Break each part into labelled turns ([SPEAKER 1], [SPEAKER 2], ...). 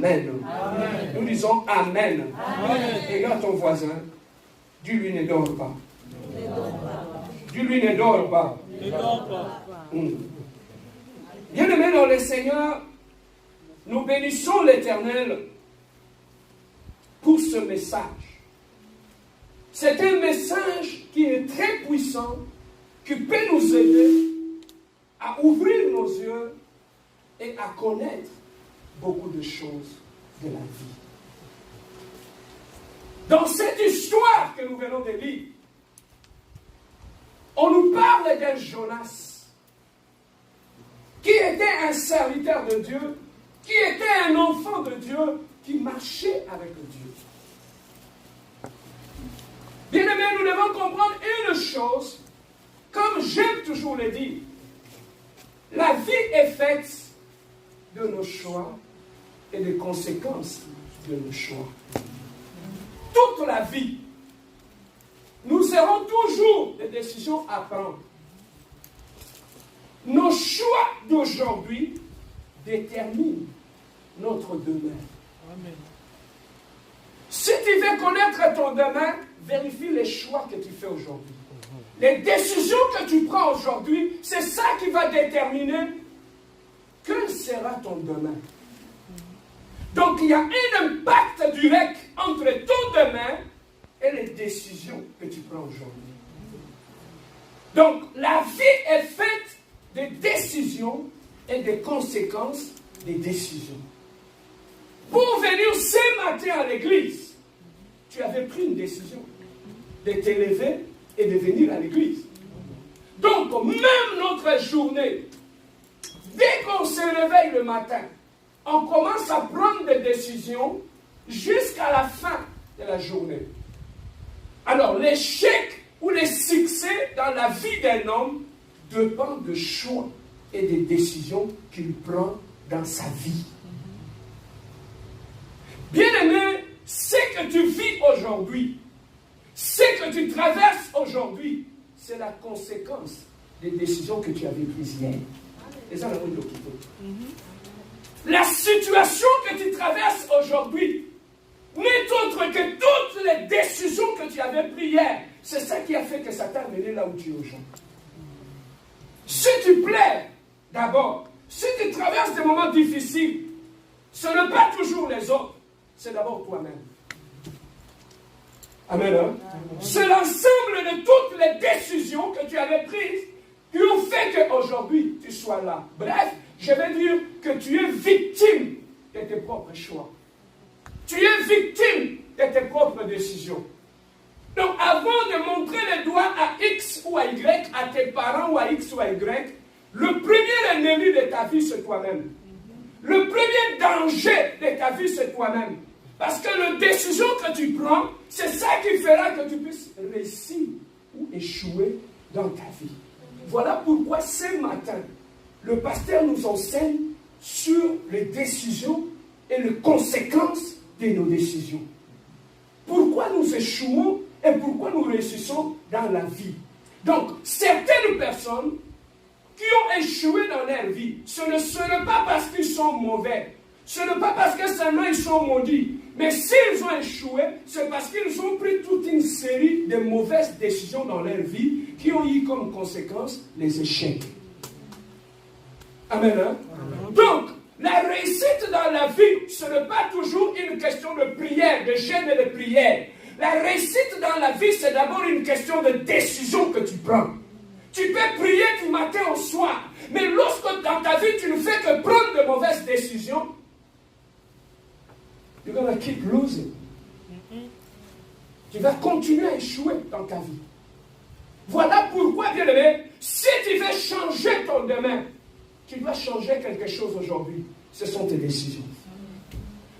[SPEAKER 1] Amen. Amen. Nous disons Amen. Amen. Regarde ton voisin. Dis-lui ne dors pas. Dis-lui ne dors pas. Bien-aimés dans le Seigneur, nous bénissons l'Éternel pour ce message. C'est un message qui est très puissant, qui peut nous aider à ouvrir nos yeux et à connaître beaucoup de choses de la vie. Dans cette histoire que nous venons de lire, on nous parle d'un Jonas qui était un serviteur de Dieu, qui était un enfant de Dieu, qui marchait avec Dieu. Bien-aimés, nous devons comprendre une chose, comme j'aime toujours le dire, la vie est faite de nos choix et des conséquences de nos choix. Toute la vie, nous aurons toujours des décisions à prendre. Nos choix d'aujourd'hui déterminent notre demain. Amen. Si tu veux connaître ton demain, vérifie les choix que tu fais aujourd'hui. Les décisions que tu prends aujourd'hui, c'est ça qui va déterminer quel sera ton demain. Donc il y a un impact direct entre ton demain et les décisions que tu prends aujourd'hui. Donc la vie est faite des décisions et des conséquences des décisions. Pour venir ce matin à l'église, tu avais pris une décision de t'élever et de venir à l'église. Donc même notre journée, dès qu'on se réveille le matin, on commence à prendre des décisions jusqu'à la fin de la journée. Alors l'échec ou le succès dans la vie d'un homme dépend des choix et des décisions qu'il prend dans sa vie. Bien-aimé, ce que tu vis aujourd'hui, ce que tu traverses aujourd'hui, c'est la conséquence des décisions que tu avais prises hier. La situation que tu traverses aujourd'hui n'est autre que toutes les décisions que tu avais prises hier. C'est ça qui a fait que ça t'a amené là où tu es aujourd'hui. Si tu pleures, d'abord, si tu traverses des moments difficiles, ce n'est pas toujours les autres, c'est d'abord toi-même. Amen. Hein? C'est l'ensemble de toutes les décisions que tu avais prises qui ont fait qu'aujourd'hui tu sois là. Bref, je vais dire que tu es victime de tes propres choix. Tu es victime de tes propres décisions. Donc avant de montrer les doigts à X ou à Y, à tes parents ou à X ou à Y, le premier ennemi de ta vie c'est toi-même. Le premier danger de ta vie c'est toi-même. Parce que la décision que tu prends, c'est ça qui fera que tu puisses réussir ou échouer dans ta vie. Voilà pourquoi ce matin, le pasteur nous enseigne sur les décisions et les conséquences de nos décisions. Pourquoi nous échouons et pourquoi nous réussissons dans la vie. Donc, certaines personnes qui ont échoué dans leur vie, ce n'est pas parce qu'ils sont mauvais, ce n'est pas parce que seulement ils sont maudits, mais s'ils ont échoué, c'est parce qu'ils ont pris toute une série de mauvaises décisions dans leur vie qui ont eu comme conséquence les échecs. Amen. Hein? Amen. Donc, la réussite dans la vie, ce n'est pas toujours une question de prière, de jeûne et de prière. La réussite dans la vie, c'est d'abord une question de décision que tu prends. Tu peux prier du matin au soir, mais lorsque dans ta vie, tu ne fais que prendre de mauvaises décisions, you're gonna keep losing. Tu vas continuer à échouer dans ta vie. Voilà pourquoi, bien-aimé, si tu veux changer ton demain, tu dois changer quelque chose aujourd'hui. Ce sont tes décisions.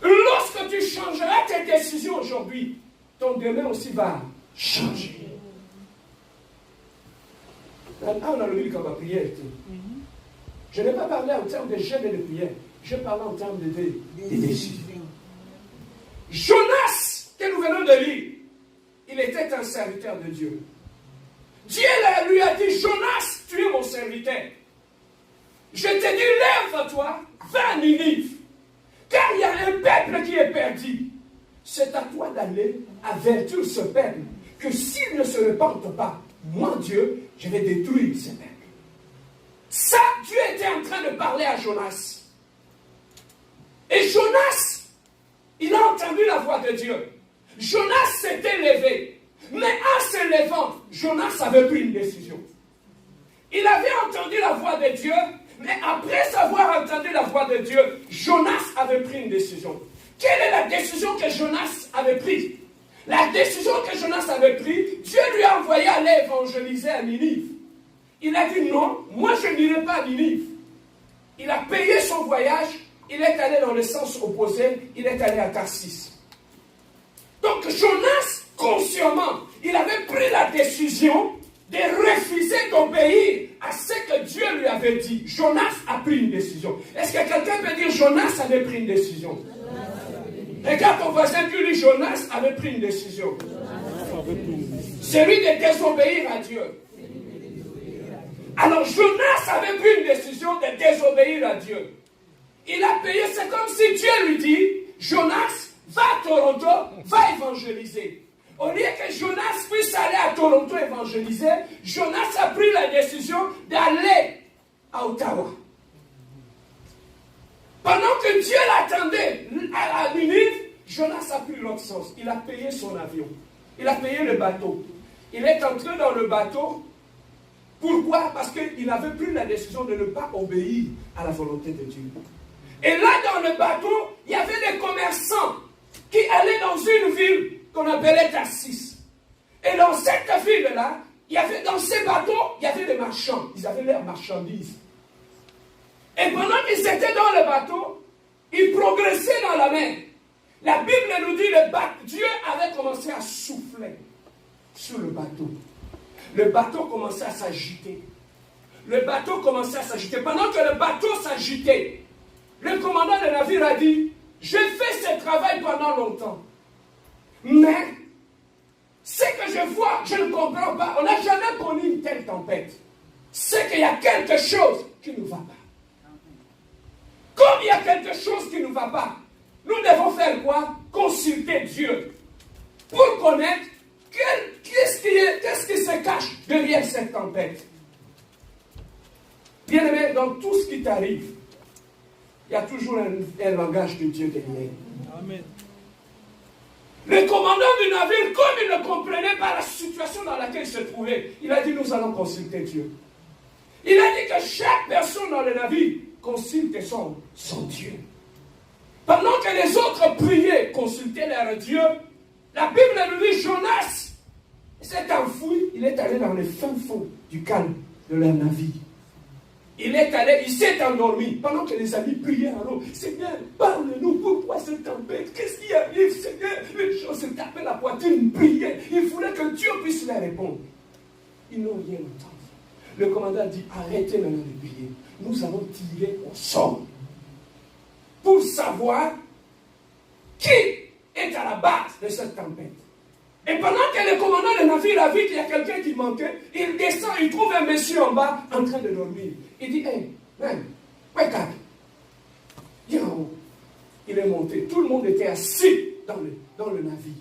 [SPEAKER 1] Lorsque tu changeras tes décisions aujourd'hui, ton demain aussi va changer. Là, on a le livre comme la prière. Je n'ai pas parlé en termes de jeûne et de prière. Je parle en termes de décisions. Jonas, que nous venons de lire, il était un serviteur de Dieu. Dieu lui a dit, Jonas, tu es mon serviteur. Je te dis, lève-toi, va à Ninive. Car il y a un peuple peuple qui est perdu, c'est à toi d'aller avertir ce peuple que s'il ne se repente pas, moi Dieu, je vais détruire ce peuple. Ça, Dieu était en train de parler à Jonas. Et Jonas, il a entendu la voix de Dieu. Jonas s'était levé. Mais en se levant, Jonas avait pris une décision. Il avait entendu la voix de Dieu, mais après avoir entendu la voix de Dieu, Jonas avait pris une décision. Quelle est la décision que Jonas avait prise? La décision que Jonas avait prise, Dieu lui a envoyé aller évangéliser à Ninive. Il a dit non, moi je n'irai pas à Ninive. Il a payé son voyage, il est allé dans le sens opposé, il est allé à Tarsis. Donc Jonas, consciemment, il avait pris la décision de refuser d'obéir à ce que Dieu lui avait dit. Jonas a pris une décision. Est-ce que quelqu'un peut dire Jonas avait pris une décision? Regarde ton voisin qui dit Jonas avait pris une décision. Celui de désobéir à Dieu. Alors Jonas avait pris une décision de désobéir à Dieu. Il a payé, c'est comme si Dieu lui dit, Jonas, va à Toronto, va évangéliser. Au lieu que Jonas puisse aller à Toronto évangéliser, Jonas a pris la décision d'aller à Ottawa. Pendant que Dieu l'attendait à Ninive, Jonas a pris l'autre sens. Il a payé son avion. Il a payé le bateau. Il est entré dans le bateau. Pourquoi? Parce qu'il avait pris la décision de ne pas obéir à la volonté de Dieu. Et là, dans le bateau, il y avait des commerçants qui allaient dans une ville qu'on appelait Tarsis. Et dans cette ville-là, dans ces bateaux, il y avait des marchands. Ils avaient leurs marchandises. Et pendant qu'ils étaient dans le bateau, ils progressaient dans la mer. La Bible nous dit que Dieu avait commencé à souffler sur le bateau. Le bateau commençait à s'agiter. Le bateau commençait à s'agiter. Pendant que le bateau s'agitait, le commandant de navire a dit, j'ai fait ce travail pendant longtemps. Mais, ce que je vois, je ne comprends pas. On n'a jamais connu une telle tempête. C'est qu'il y a quelque chose qui ne va pas. Comme il y a quelque chose qui ne va pas, nous devons faire quoi? Consulter Dieu. Pour connaître qu'est-ce qui se cache derrière cette tempête. Bien aimé, dans tout ce qui t'arrive, il y a toujours un langage de Dieu derrière. Amen. Le commandant du navire, comme il ne comprenait pas la situation dans laquelle il se trouvait, il a dit, nous allons consulter Dieu. Il a dit que chaque personne dans le navire consulte son Dieu. Pendant que les autres priaient, consultaient leur Dieu, la Bible nous dit, Jonas s'est enfoui, il est allé dans le fin fond du calme de leur navire. Il s'est endormi pendant que les amis priaient à l'eau. Seigneur, parle-nous, pourquoi cette tempête? Qu'est-ce qui arrive, Seigneur? Les gens se tapaient la poitrine, priaient. Il voulait que Dieu puisse leur répondre. Ils n'ont rien entendu. Le commandant dit, arrêtez maintenant de prier. Nous allons tirer au sort pour savoir qui est à la base de cette tempête. Et pendant que le commandant de navire a vu qu'il y a quelqu'un qui manquait, il descend, il trouve un monsieur en bas en train de dormir. Il dit, hey, man, wake up. Viens en haut. Il est monté. Tout le monde était assis dans le navire.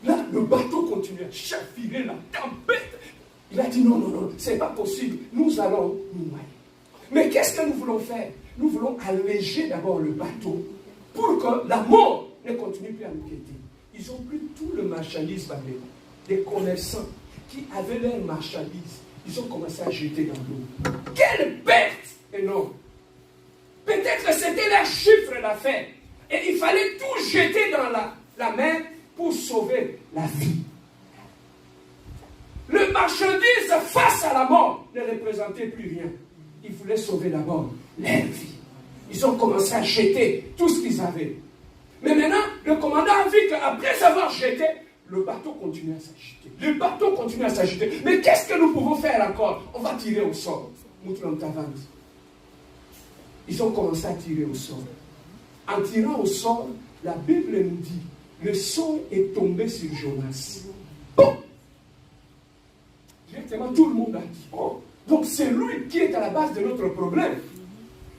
[SPEAKER 1] Là, le bateau continuait à chavirer, la tempête. Il a dit, non, non, non, c'est pas possible. Nous allons nous noyer. Mais qu'est-ce que nous voulons faire? Nous voulons alléger d'abord le bateau pour que la mort ne continue plus à nous guetter. Ils ont pris tout le marchandise des commerçants qui avaient leurs marchandises. Ils ont commencé à jeter dans l'eau. Quelle perte énorme! Peut-être que c'était leur chiffre d'affaires. Et il fallait tout jeter dans la mer pour sauver la vie. Le marchandise face à la mort ne représentait plus rien. Ils voulaient sauver d'abord leur vie. Ils ont commencé à jeter tout ce qu'ils avaient. Mais maintenant, le commandant a vu qu'après avoir jeté, le bateau continue à s'agiter. Le bateau continue à s'agiter. Mais qu'est-ce que nous pouvons faire encore? On va tirer au sort. Ils ont commencé à tirer au sort. En tirant au sort, la Bible nous dit, le sort est tombé sur Jonas. Bon! Directement, tout le monde a dit, oh, donc c'est lui qui est à la base de notre problème.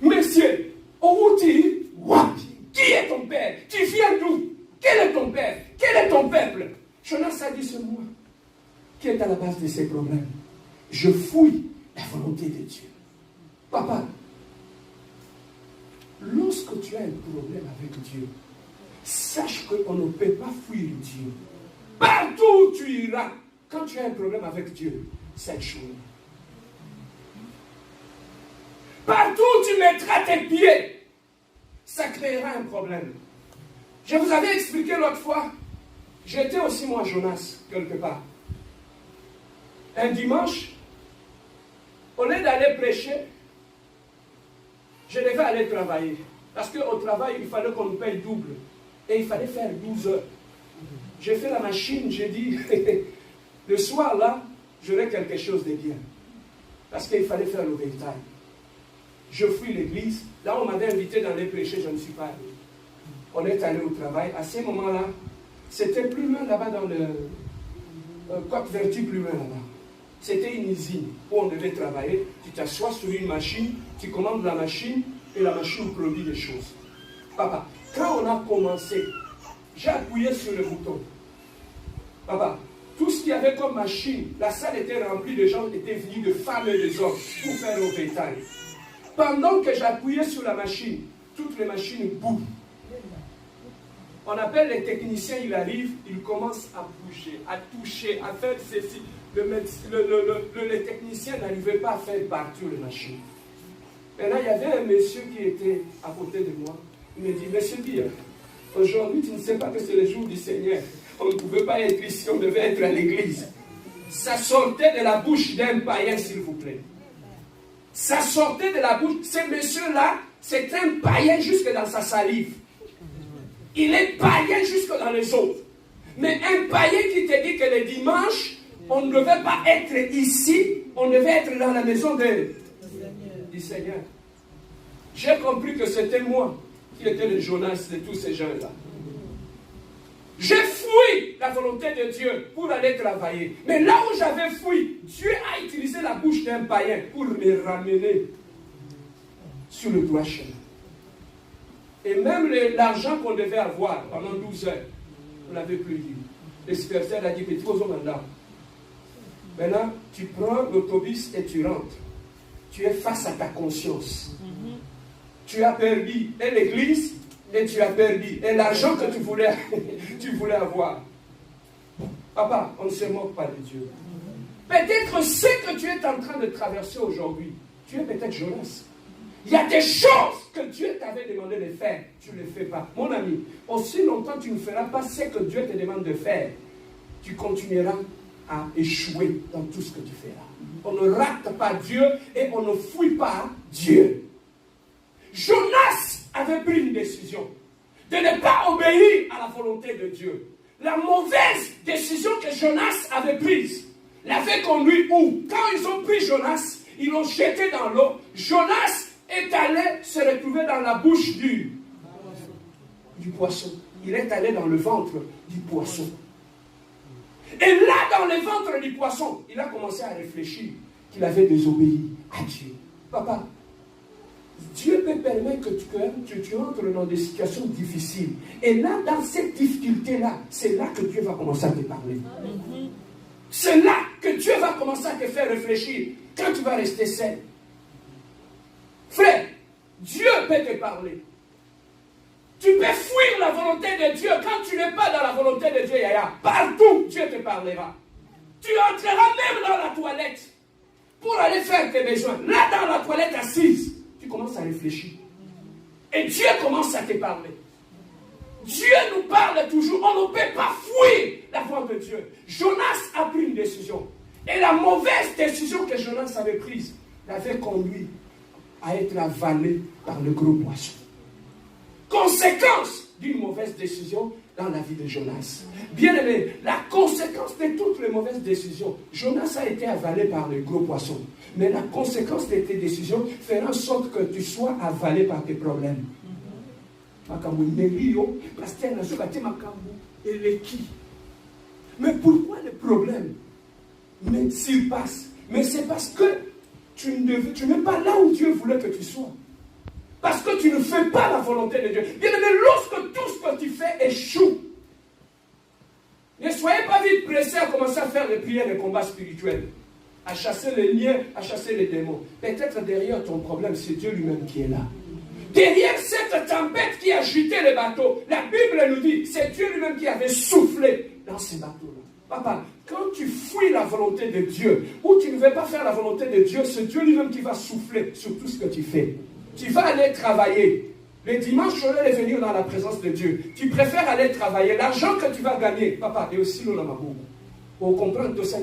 [SPEAKER 1] Monsieur, Outi, qui est ton Jonas a dit, c'est moi qui est à la base de ces problèmes. Je fouille la volonté de Dieu. Papa, lorsque tu as un problème avec Dieu, sache qu'on ne peut pas fuir Dieu. Partout où tu iras, quand tu as un problème avec Dieu, ça échoue. Partout où tu mettras tes pieds, ça créera un problème. Je vous avais expliqué l'autre fois, j'étais aussi moi Jonas, quelque part. Un dimanche, au lieu d'aller prêcher, je devais aller travailler. Parce qu'au travail, il fallait qu'on nous paye double. Et il fallait faire 12 heures. J'ai fait la machine, j'ai dit, le soir là, j'aurai quelque chose de bien. Parce qu'il fallait faire le véritable. Je fuis l'église. Là, on m'avait invité d'aller prêcher, je ne suis pas allé. On est allé au travail. À ce moment-là, c'était plus loin là-bas dans le Côte-Vertu, plus loin là-bas. C'était une usine où on devait travailler. Tu t'assois sur une machine, tu commandes la machine et la machine produit des choses. Papa, quand on a commencé, j'ai appuyé sur le bouton. Papa, tout ce qu'il y avait comme machine, la salle était remplie de gens qui étaient venus, de femmes et de hommes, pour faire le bétail. Pendant que j'appuyais sur la machine, toutes les machines bougent. On appelle les techniciens, ils arrivent, ils commencent à bouger, à toucher, à faire ceci. Les techniciens n'arrivaient pas à faire partir les machines. Maintenant, il y avait un monsieur qui était à côté de moi. Il me dit, monsieur Bia, aujourd'hui tu ne sais pas que c'est le jour du Seigneur. On ne pouvait pas être ici, on devait être à l'église. Ça sortait de la bouche d'un païen, s'il vous plaît. Ça sortait de la bouche. Ce monsieur-là, c'est un païen jusque dans sa salive. Il est païen jusque dans les autres. Mais un païen qui te dit que le dimanche, on ne devait pas être ici, on devait être dans la maison du Seigneur. J'ai compris que c'était moi qui était le Jonas de tous ces gens-là. J'ai fui la volonté de Dieu pour aller travailler. Mais là où j'avais fui, Dieu a utilisé la bouche d'un païen pour me ramener sur le droit chemin. Et même l'argent qu'on devait avoir pendant 12 heures, on ne l'avait plus eu. Le secrétaire a dit, mais tu vas au mandat. Maintenant, tu prends l'autobus et tu rentres. Tu es face à ta conscience. Tu as perdu et l'église et tu as perdu. Et l'argent que tu voulais avoir. Papa, on ne se moque pas de Dieu. Peut-être ce que tu es en train de traverser aujourd'hui, tu es peut-être Jonas. Il y a des choses que Dieu t'avait demandé de faire, tu ne les fais pas. Mon ami, aussi longtemps tu ne feras pas ce que Dieu te demande de faire, tu continueras à échouer dans tout ce que tu feras. On ne rate pas Dieu et on ne fuit pas Dieu. Jonas avait pris une décision de ne pas obéir à la volonté de Dieu. La mauvaise décision que Jonas avait prise l'avait conduit où? Quand ils ont pris Jonas, ils l'ont jeté dans l'eau. Jonas est allé se retrouver dans la bouche du poisson. Il est allé dans le ventre du poisson. Et là, dans le ventre du poisson, il a commencé à réfléchir qu'il avait désobéi à Dieu. Papa, Dieu peut permettre que tu entres dans des situations difficiles. Et là, dans cette difficulté-là, c'est là que Dieu va commencer à te parler. C'est là que Dieu va commencer à te faire réfléchir quand tu vas rester seul. Frère, Dieu peut te parler. Tu peux fuir la volonté de Dieu quand tu n'es pas dans la volonté de Dieu, Yaya. Partout, Dieu te parlera. Tu entreras même dans la toilette pour aller faire tes besoins. Là, dans la toilette assise, tu commences à réfléchir. Et Dieu commence à te parler. Dieu nous parle toujours. On ne peut pas fuir la voix de Dieu. Jonas a pris une décision. Et la mauvaise décision que Jonas avait prise l'avait conduit à être avalé par le gros poisson. Conséquence d'une mauvaise décision dans la vie de Jonas. Bien aimé, la conséquence de toutes les mauvaises décisions, Jonas a été avalé par le gros poisson. Mais la conséquence de tes décisions fera en sorte que tu sois avalé par tes problèmes. Mais pourquoi les problèmes s'ils passent? Mais c'est parce que tu n'es pas là où Dieu voulait que tu sois. Parce que tu ne fais pas la volonté de Dieu. Bien aimé, lorsque tout ce que tu fais échoue, ne soyez pas faire des prières et combats spirituels, à chasser les liens, à chasser les démons. Peut-être derrière ton problème, c'est Dieu lui-même qui est là. Derrière cette tempête qui a agité les bateaux, la Bible nous dit, c'est Dieu lui-même qui avait soufflé dans ces bateaux-là. Papa, quand tu fuis la volonté de Dieu, ou tu ne veux pas faire la volonté de Dieu, c'est Dieu lui-même qui va souffler sur tout ce que tu fais. Tu vas aller travailler. Les dimanches, on est venir dans la présence de Dieu. Tu préfères aller travailler. L'argent que tu vas gagner, papa, et aussi l'on a beaucoup. Pour comprendre tout ça,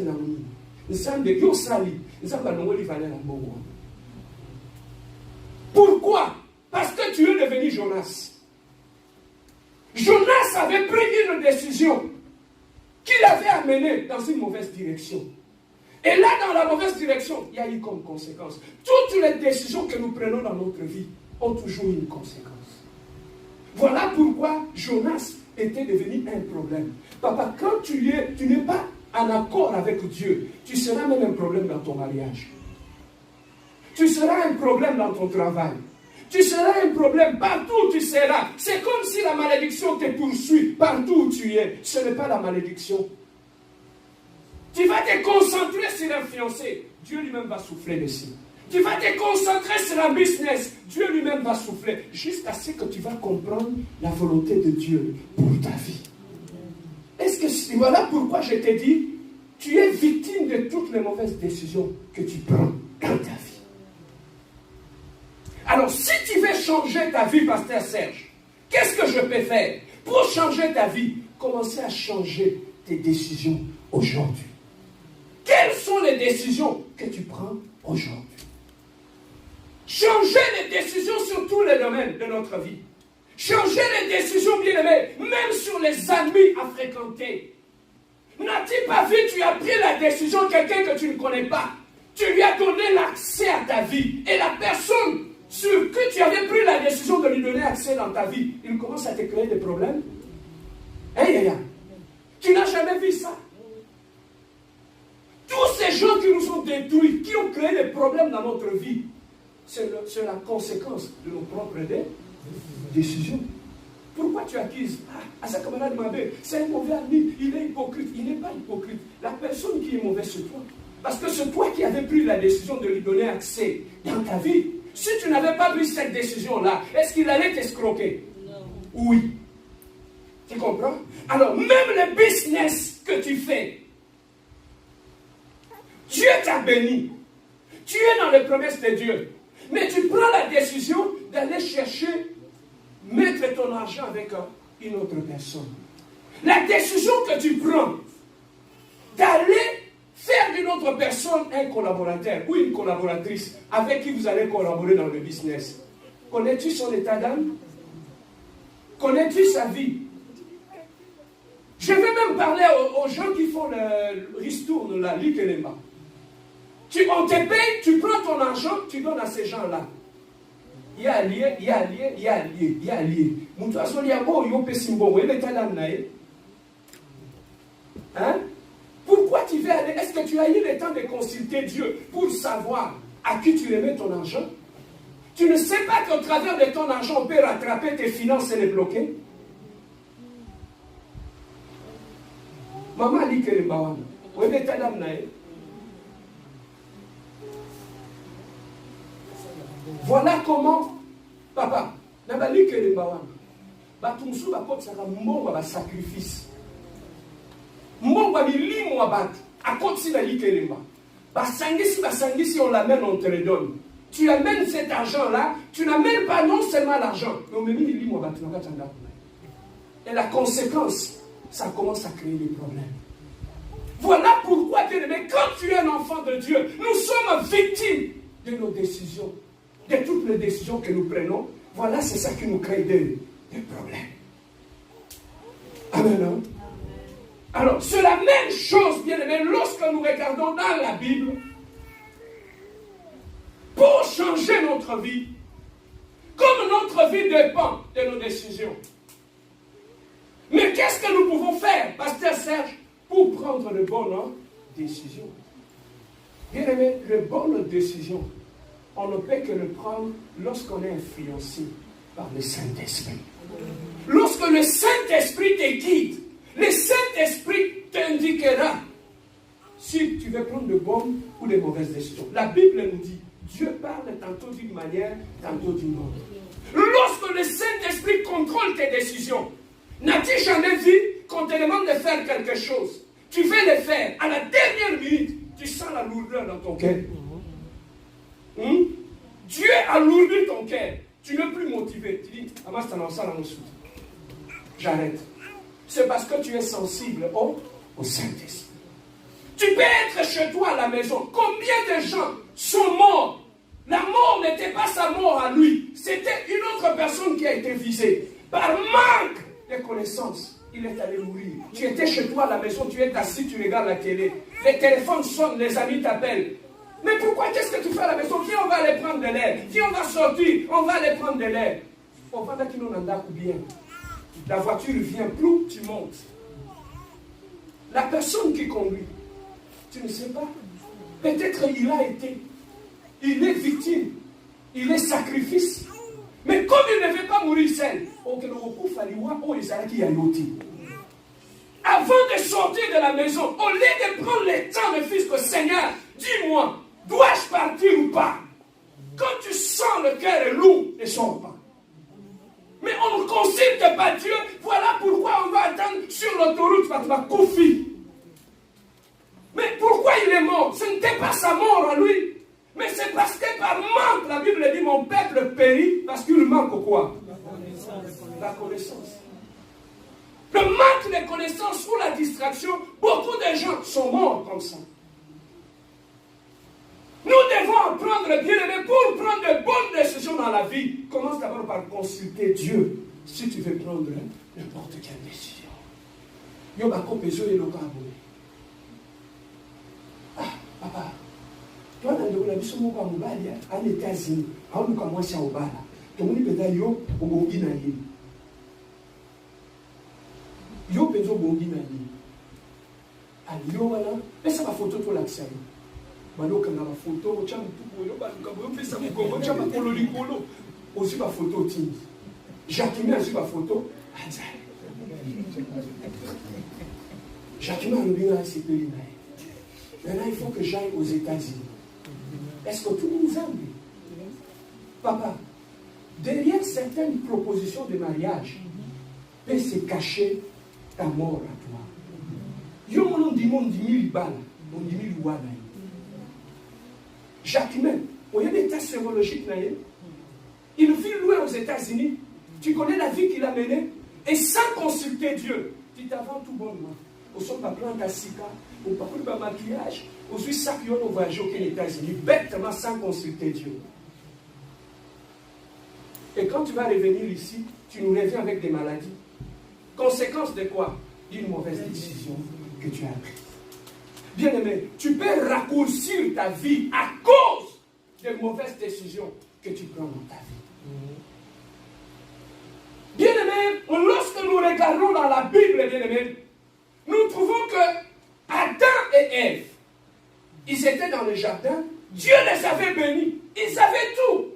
[SPEAKER 1] pourquoi? Parce que tu es devenu Jonas. Jonas avait pris une décision qui l'avait amené dans une mauvaise direction. Et là, dans la mauvaise direction, il y a eu comme conséquence. Toutes les décisions que nous prenons dans notre vie ont toujours une conséquence. Voilà pourquoi Jonas était devenu un problème. Papa, quand tu n'es pas en accord avec Dieu, tu seras même un problème dans ton mariage. Tu seras un problème dans ton travail. Tu seras un problème partout où tu seras. C'est comme si la malédiction te poursuit partout où tu es. Ce n'est pas la malédiction. Tu vas te concentrer sur un fiancé. Dieu lui-même va souffler dessus. Tu vas te concentrer sur un business. Dieu lui-même va souffler. Jusqu'à ce que tu vas comprendre la volonté de Dieu pour ta vie. Est-ce que voilà pourquoi je t'ai dit, tu es victime de toutes les mauvaises décisions que tu prends dans ta vie. Alors, si tu veux changer ta vie, Pasteur Serge, qu'est-ce que je peux faire pour changer ta vie? Commencer à changer tes décisions aujourd'hui. Quelles sont les décisions que tu prends aujourd'hui? Changer les décisions sur tous les domaines de notre vie. Changer les décisions, bien aimés, même sur les amis à fréquenter. N'as-tu pas vu, tu as pris la décision de quelqu'un que tu ne connais pas. Tu lui as donné l'accès à ta vie. Et la personne sur qui tu avais pris la décision de lui donner accès dans ta vie, il commence à te créer des problèmes. Hey, tu n'as jamais vu ça. Tous ces gens qui nous ont détruits, qui ont créé des problèmes dans notre vie, c'est la conséquence de nos propres décisions. Pourquoi tu accuses sa camarade Mabé, c'est un mauvais ami, il est hypocrite. Il n'est pas hypocrite. La personne qui est mauvaise, c'est toi. Parce que c'est toi qui avais pris la décision de lui donner accès dans ta vie. Si tu n'avais pas pris cette décision-là, est-ce qu'il allait t'escroquer? Non. Oui. Tu comprends? Alors, même le business que tu fais, Dieu t'a béni. Tu es dans les promesses de Dieu. Mais tu prends la décision d'aller chercher, mettre ton argent avec une autre personne. La décision que tu prends d'aller faire d'une autre personne un collaborateur ou une collaboratrice avec qui vous allez collaborer dans le business. Connais-tu son état d'âme? Connais-tu sa vie? Je vais même parler aux gens qui font le ristourne, la likelema. On te paye, tu prends ton argent, tu donnes à ces gens-là. Il y a allié, il y a allié, il y a allié, il y a allié. Hein? Pourquoi tu veux aller? Est-ce que tu as eu le temps de consulter Dieu pour savoir à qui tu remets ton argent? Tu ne sais pas qu'au travers de ton argent, on peut rattraper tes finances et les bloquer? Maman dit que les bawan. Voilà comment, papa, n'a dit que les bawan. Batumsu bakot saka mbongo ba sacrifice. Mbongo bilimo abatu. Akoti na likelemba. Basangisi, on l'amène, on te le donne. Tu amènes cet argent-là, tu n'amènes pas non seulement l'argent, mais on me dit limo abatu. Et la conséquence, ça commence à créer des problèmes. Voilà pourquoi, bien-aimé, quand tu es un enfant de Dieu, nous sommes victimes de nos décisions, de toutes les décisions que nous prenons. Voilà, c'est ça qui nous crée des problèmes. Amen. Alors, c'est la même chose, bien-aimé, lorsque nous regardons dans la Bible, pour changer notre vie, comme notre vie dépend de nos décisions. Mais qu'est-ce que nous pouvons faire, Pasteur Serge, pour prendre de bonnes décisions? Bien-aimé, les bonnes décisions, on ne peut que le prendre lorsqu'on est influencé par le Saint-Esprit. Lorsque le Saint-Esprit te guide, le Saint-Esprit t'indiquera si tu veux prendre de bonnes ou de mauvaises décisions. La Bible nous dit, Dieu parle tantôt d'une manière, tantôt d'une autre. Lorsque le Saint-Esprit contrôle tes décisions, n'as-tu jamais vu qu'on te demande de faire quelque chose? Tu veux le faire, à la dernière minute, tu sens la lourdeur dans ton cœur. Dieu alourdit ton cœur. Tu n'es plus motivé. Tu dis, j'arrête. C'est parce que tu es sensible au Saint-Esprit. Tu peux être chez toi à la maison. Combien de gens sont morts? La mort n'était pas sa mort à lui. C'était une autre personne qui a été visée. Par manque de connaissances, il est allé mourir. Tu étais chez toi à la maison, tu es assis, tu regardes la télé. Les téléphones sonnent, les amis t'appellent. Mais pourquoi, qu'est-ce que tu fais à la maison? Viens, on va aller prendre de l'air. Viens, on va sortir, on va aller prendre de l'air. On va là qu'il en a bien. La voiture vient, plus tu montes. La personne qui conduit, tu ne sais pas. Peut-être il a été. Il est victime. Il est sacrifice. Mais comme il ne veut pas mourir seul, avant de sortir de la maison, au lieu de prendre le temps de fils que Seigneur, dis-moi, dois-je partir ou pas? Quand tu sens le cœur est lourd, ne sors pas. Mais on ne consulte pas Dieu. Voilà pourquoi on va attendre sur l'autoroute Fatma Koufi. Mais pourquoi il est mort? Ce n'était pas sa mort à lui. Mais c'est parce que par manque, la Bible dit, mon peuple périt parce qu'il manque quoi? La connaissance. Le manque de connaissance ou la distraction, beaucoup de gens sont morts comme ça. Nous devons apprendre, bien aimé, pour prendre de bonnes décisions dans la vie. Commence d'abord par consulter Dieu si tu veux prendre n'importe quelle décision. Yo bako peso et loka abonné. Ah, papa. Toi, dans le biso mo ba mobali à l'États-Unis, a on ka mwasi au bala. To moni peda yo obongi na ye. Yo pezo obongi na ye. Ali yo wala, pesa ba photo to l'accès. Maloka na ba photo, chama tuko yo ba luka bo pesa mo kongo chama polo likolo. Osi ba photo tini. Jacquemin a su ba photo. Jacquemin a le bien à ses pays. Maintenant, il faut que j'aille aux États-Unis. Est-ce que tout nous aime? Papa, derrière certaines propositions de mariage, peut se cacher ta mort à toi. Yo mon dit mon 10 000 balles, mon 10 000 ouana. Jacquemin, au lieu d'état sérologique, il vit loin aux États-Unis. Tu connais la vie qu'il a menée, et sans consulter Dieu, tu t'avances tout bonnement. Au son pas prendre ta sika, au pas prendre maquillage, au suis ça qui ont voyagé aux États-Unis, bêtement sans consulter Dieu. Et quand tu vas revenir ici, tu nous reviens avec des maladies. Conséquence de quoi? D'une mauvaise décision que tu as prise. Bien aimé, tu peux raccourcir ta vie à cause de mauvaises décisions que tu prends dans ta vie. Bien aimé, lorsque nous regardons dans la Bible, bien aimé, nous trouvons que Adam et Ève, ils étaient dans le jardin, Dieu les avait bénis, ils avaient tout.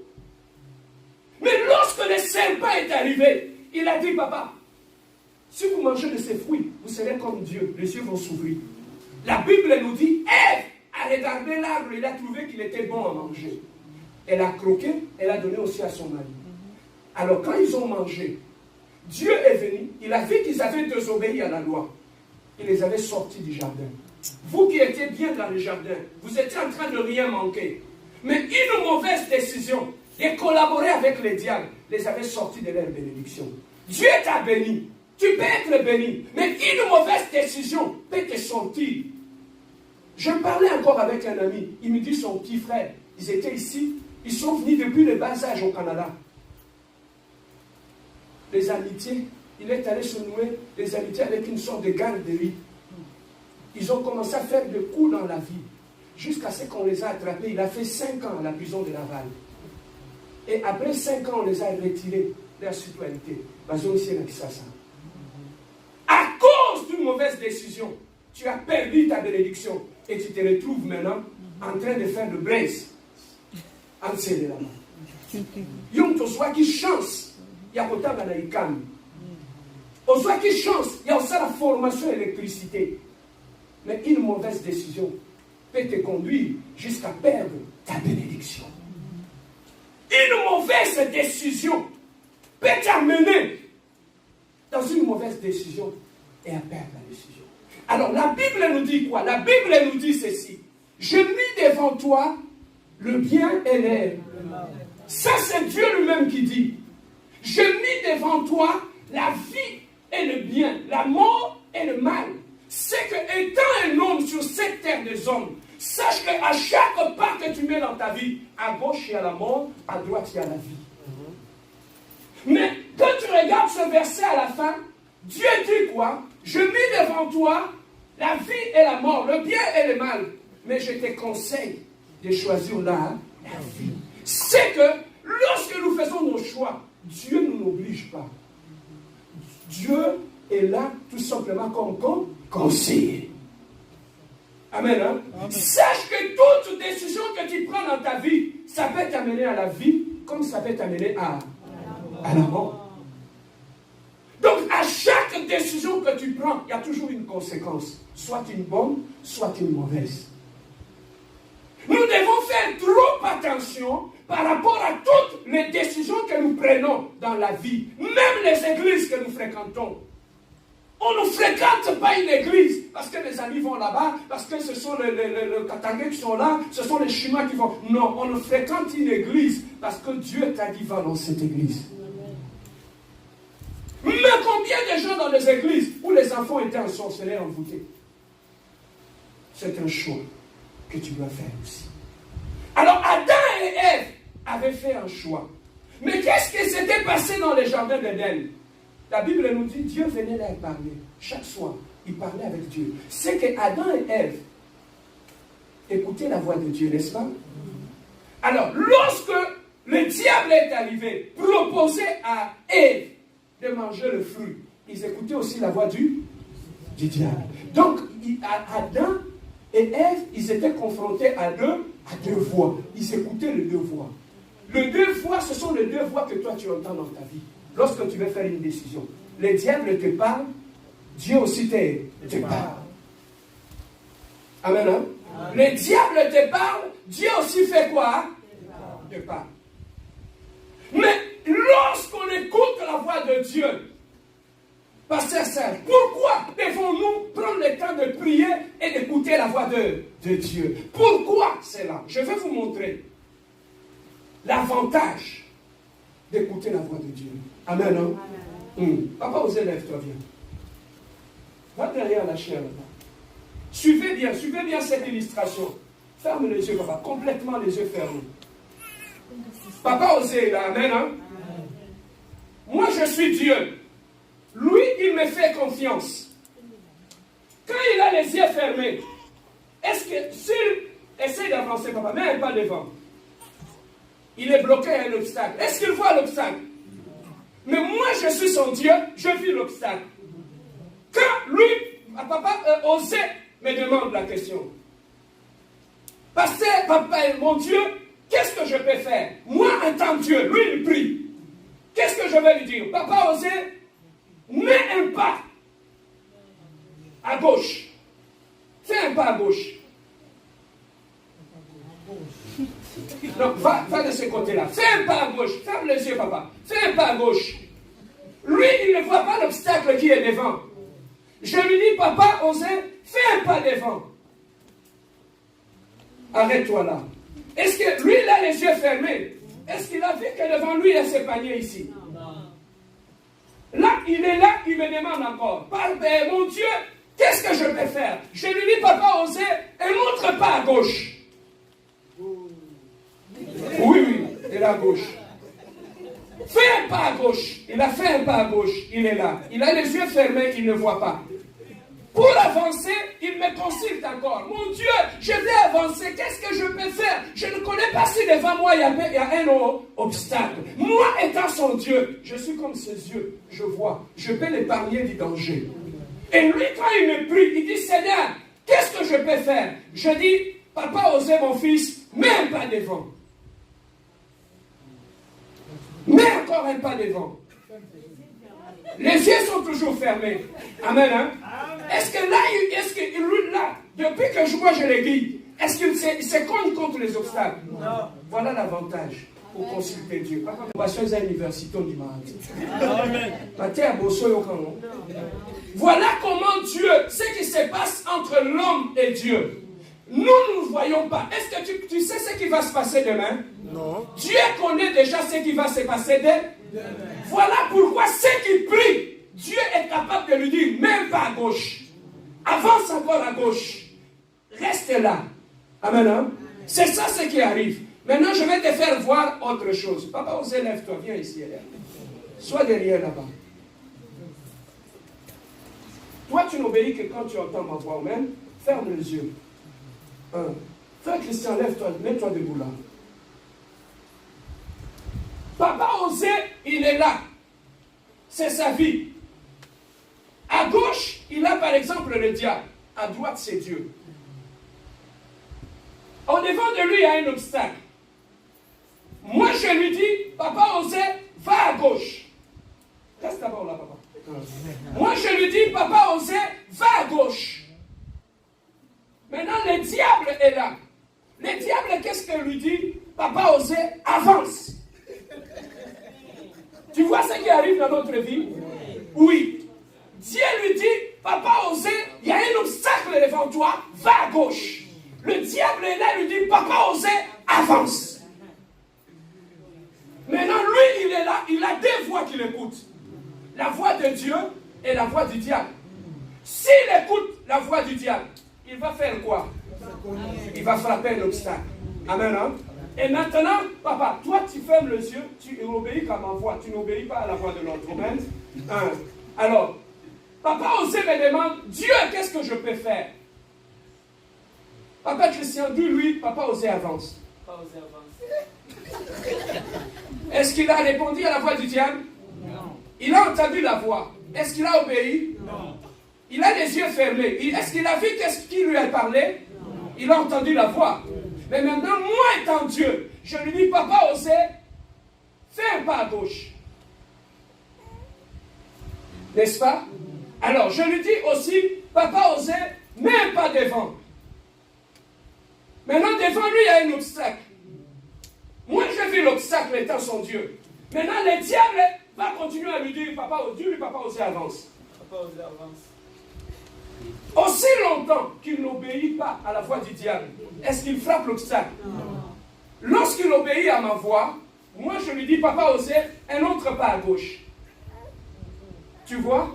[SPEAKER 1] Mais lorsque le serpent est arrivé, il a dit, papa, si vous mangez de ces fruits, vous serez comme Dieu, les yeux vont s'ouvrir. La Bible nous dit, Ève a regardé l'arbre, il a trouvé qu'il était bon à manger. Elle a croqué, elle a donné aussi à son mari. Alors quand ils ont mangé, Dieu est venu, il a vu qu'ils avaient désobéi à la loi. Il les avait sortis du jardin. Vous qui étiez bien dans le jardin, vous étiez en train de rien manquer. Mais une mauvaise décision de collaborer avec les diables les avait sortis de leur bénédiction. Dieu t'a béni. Tu peux être béni. Mais une mauvaise décision peut te sortir. Je parlais encore avec un ami. Il me dit son petit frère. Ils étaient ici. Ils sont venus depuis le bas âge au Canada. Les amitiés. Il est allé se nouer des amitiés avec une sorte de garderie. Ils ont commencé à faire des coups dans la vie. Jusqu'à ce qu'on les a attrapés. Il a fait 5 ans à la prison de Laval. Et après 5 ans, on les a retirés de la citoyenneté. À cause d'une mauvaise décision, tu as perdu ta bénédiction. Et tu te retrouves maintenant en train de faire le braise. En serré là-bas. Yom Toswa qui chance. Il y a autant d'anaïkam. Au qui chance, il y a aussi la formation électricité. Mais une mauvaise décision peut te conduire jusqu'à perdre ta bénédiction. Une mauvaise décision peut t'amener dans une mauvaise décision et à perdre la décision. Alors la Bible nous dit quoi? La Bible nous dit ceci. Je mis devant toi le bien et le mal. Ça c'est Dieu lui-même qui dit. Je mis devant toi la vie et le bien, la mort et le mal. C'est que étant un homme sur cette terre des hommes, sache qu'à chaque pas que tu mets dans ta vie, à gauche il y a la mort, à droite il y a la vie. Mais quand tu regardes ce verset à la fin, Dieu dit quoi? Je mets devant toi la vie et la mort, le bien et le mal. Mais je te conseille de choisir la vie. C'est que lorsque nous faisons nos choix, Dieu ne nous oblige pas. Dieu est là tout simplement comme conseiller. Amen. Hein? Amen. Sache que toute décision que tu prends dans ta vie, ça peut t'amener à la vie comme ça peut t'amener à la mort. Donc à chaque décision que tu prends, il y a toujours une conséquence. Soit une bonne, soit une mauvaise. Nous devons faire trop attention par rapport à toutes les décisions que nous prenons dans la vie. Même les églises que nous fréquentons. On ne fréquente pas une église parce que les amis vont là-bas, parce que ce sont les Katangais qui sont là, ce sont les Chinois qui vont. Non, on ne fréquente une église parce que Dieu t'a dit va dans cette église. Mais combien de gens dans les églises où les enfants étaient ensorcelés, envoûtés? C'est un choix que tu dois faire aussi. Alors Adam et Ève avaient fait un choix. Mais qu'est-ce qui s'était passé dans les jardins d'Éden? La Bible nous dit Dieu venait leur parler. Chaque soir, il parlait avec Dieu. C'est que Adam et Ève écoutaient la voix de Dieu, n'est-ce pas? Alors, lorsque le diable est arrivé, proposait à Ève de manger le fruit, ils écoutaient aussi la voix du diable. Donc, Adam et Ève, ils étaient confrontés à deux voix. Ils écoutaient les deux voix. Les deux voix, ce sont les deux voix que toi tu entends dans ta vie. Lorsque tu veux faire une décision, le diable te parle, Dieu aussi te parle. Amen. Hein? Le diable te parle, Dieu aussi fait quoi? Te parle. Mais lorsqu'on écoute la voix de Dieu, Pasteur Serge, pourquoi devons-nous prendre le temps de prier et d'écouter la voix de Dieu? Pourquoi cela? Je vais vous montrer l'avantage d'écouter la voix de Dieu. Amen. Hein? Papa, osez, lève-toi, viens. Va derrière la chair là-bas. Suivez bien cette illustration. Ferme les yeux, papa, complètement les yeux fermés. Papa, osez là, amen. Hein? Moi, je suis Dieu. Lui, il me fait confiance. Quand il a les yeux fermés, est-ce que s'il essaie d'avancer, papa, mais un pas devant, il est bloqué à un obstacle. Est-ce qu'il voit l'obstacle? Mais moi, je suis son Dieu, je vis l'obstacle. Quand lui, papa, osait me demande la question. Pasteur, papa, mon Dieu, qu'est-ce que je peux faire? Moi, en tant que Dieu, lui, il prie. Qu'est-ce que je vais lui dire? Papa, osait, mets un pas à gauche. Fais un pas à gauche. Donc, va de ce côté-là. Fais un pas à gauche. Ferme les yeux, papa. Fais un pas à gauche. Lui, il ne voit pas l'obstacle qui est devant. Je lui dis, papa, osez, fais un pas devant. Arrête-toi là. Est-ce que lui, il a les yeux fermés? Est-ce qu'il a vu que devant lui, il y a ce panier ici? Là, il est là, il me demande encore. Parle, mon Dieu, qu'est-ce que je peux faire? Je lui dis, papa, osez, et montre pas à gauche. Oui, il est à gauche. Fais un pas à gauche. Il a fait un pas à gauche. Il est là. Il a les yeux fermés, il ne voit pas. Pour avancer, il me consulte encore. Mon Dieu, je vais avancer. Qu'est-ce que je peux faire? Je ne connais pas si devant moi il y a un obstacle. Moi, étant son Dieu, je suis comme ses yeux. Je vois. Je peux l'épargner du danger. Et lui, quand il me prie, il dit, Seigneur, qu'est-ce que je peux faire? Je dis, papa, osez mon fils, mets un pas devant. Mets encore un pas devant. Les yeux sont toujours fermés. Amen. Hein? Est-ce que lui, là, depuis que moi je l'ai dit, Est-ce qu'il se cogne contre les obstacles? Non. Voilà l'avantage pour consulter Dieu. Voilà comment Dieu, ce qui se passe entre l'homme et Dieu. Nous ne voyons pas. Est-ce que tu sais ce qui va se passer demain? Non. Dieu connaît déjà ce qui va se passer demain. Voilà pourquoi ceux qui prient, Dieu est capable de lui dire, même pas à gauche. Avance encore à gauche. Reste là. Amen. Hein? C'est ça ce qui arrive. Maintenant, je vais te faire voir autre chose. Papa, osez, lève-toi. Viens ici. Sois derrière là-bas. Toi, tu n'obéis que quand tu entends ma voix. Même, ferme les yeux. Frère Christian, lève-toi. Mets-toi debout là. Papa Osé, il est là. C'est sa vie. À gauche, il a par exemple le diable. À droite, c'est Dieu. Au devant de lui, il y a un obstacle. Moi, je lui dis, Papa Osé, va à gauche. Reste d'abord là, papa. Moi, je lui dis, Papa Osé, va à gauche. Maintenant, le diable est là. Le diable, qu'est-ce qu'il lui dit? Papa Osé, avance. Tu vois ce qui arrive dans notre vie? Oui. Dieu lui dit, Papa Osé, il y a un obstacle devant toi, va à gauche. Le diable est là, lui dit, Papa Osé, avance. Maintenant, lui, il est là, il a deux voix qu'il écoute. La voix de Dieu et la voix du diable. S'il écoute la voix du diable, il va faire quoi? Il va frapper un obstacle. Amen. Hein? Et maintenant, papa, toi, tu fermes les yeux, tu obéis qu'à ma voix, tu n'obéis pas à la voix de l'autre. Amen. Alors, Papa Osé me demande, Dieu, qu'est-ce que je peux faire? Papa Christian, dis-lui, Papa Osé avance. Papa Osé avance. Est-ce qu'il a répondu à la voix du diable? Non. Il a entendu la voix. Est-ce qu'il a obéi? Non. Il a les yeux fermés. Est-ce qu'il a vu qu'est-ce qu'il lui a parlé? Non. Il a entendu la voix. Mais maintenant, moi étant Dieu, je lui dis, Papa Osé, fais un pas à gauche. N'est-ce pas? Alors, je lui dis aussi, Papa Osé, mets un pas devant. Maintenant, devant lui, il y a un obstacle. Moi, je vis l'obstacle étant son Dieu. Maintenant, le diable va continuer à lui dire, Papa Osé avance. Papa Osé avance. Aussi longtemps qu'il n'obéit pas à la voix du diable, est-ce qu'il frappe l'obstacle? Lorsqu'il obéit à ma voix, moi je lui dis, Papa Osé, un autre pas à gauche. Tu vois?